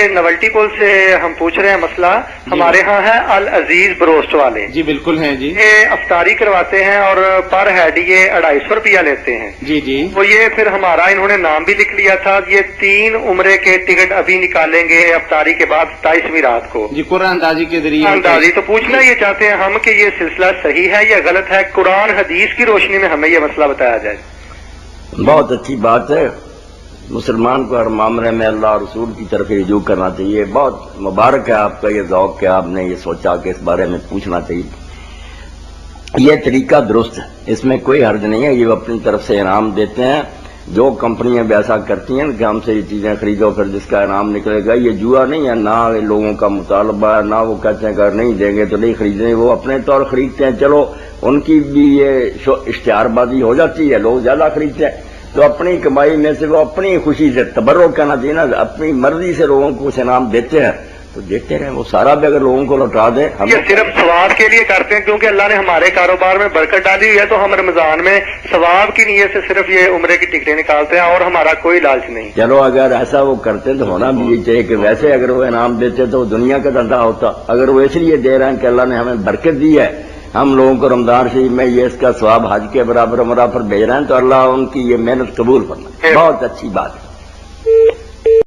نولٹی پول سے ہم پوچھ رہے ہیں مسئلہ ہمارے ہاں ہے العزیز بروسٹ والے جی بالکل ہیں جی. یہ افطاری کرواتے ہیں اور پر ہیڈ یہ 250 روپیہ لیتے ہیں. جی جی تو یہ پھر ہمارا انہوں نے نام بھی لکھ لیا تھا. یہ 3 عمرے کے ٹکٹ ابھی نکالیں گے افطاری کے بعد 27ویں رات کو جی قرآن اندازی کے ذریعے. اندازی تو پوچھنا یہ چاہتے ہیں ہم کہ یہ سلسلہ صحیح ہے یا غلط ہے. قرآن حدیث کی روشنی میں ہمیں یہ مسئلہ بتایا جائے. بہت اچھی بات ہے. مسلمان کو ہر معاملے میں اللہ اور رسول کی طرف رجوع کرنا چاہیے. بہت مبارک ہے آپ کا یہ ذوق کہ آپ نے یہ سوچا کہ اس بارے میں پوچھنا چاہیے. یہ طریقہ درست ہے, اس میں کوئی حرج نہیں ہے. یہ اپنی طرف سے انعام دیتے ہیں. جو کمپنیاں بھی ایسا کرتی ہیں کہ ہم سے یہ چیزیں خریدو پھر جس کا انعام نکلے گا, یہ جوا نہیں ہے. نہ لوگوں کا مطالبہ ہے, نہ وہ کہتے ہیں اگر نہیں دیں گے تو نہیں خریدیں. وہ اپنے طور خریدتے ہیں. چلو ان کی بھی یہ اشتہار بازی ہو جاتی ہے, لوگ زیادہ خریدتے ہیں. تو اپنی کمائی میں سے وہ اپنی خوشی سے تبرک کرنا چاہیے نا. اپنی مرضی سے لوگوں کو کچھ انعام دیتے ہیں تو دیتے رہیں. وہ سارا بھی اگر لوگوں کو لوٹا دیں. ہم یہ صرف ثواب کے لیے کرتے ہیں کیونکہ اللہ نے ہمارے کاروبار میں برکت ڈالی ہوئی ہے. تو ہم رمضان میں ثواب کی نیت سے صرف یہ عمرے کی ٹکٹیں نکالتے ہیں اور ہمارا کوئی لالچ نہیں. چلو اگر ایسا وہ کرتے تو ہونا بھی یہ چاہیے کہ ویسے اگر وہ انعام دیتے تو دنیا کا دھندا ہوتا. اگر وہ اس لیے دے رہے ہیں کہ اللہ نے ہمیں برکت دی ہے, ہم لوگوں کو رمضان شریف میں یہ اس کا ثواب حج کے برابر عمرہ پر بھیج رہے ہیں, تو اللہ ان کی یہ محنت قبول فرمائے. بہت اچھی بات ہے.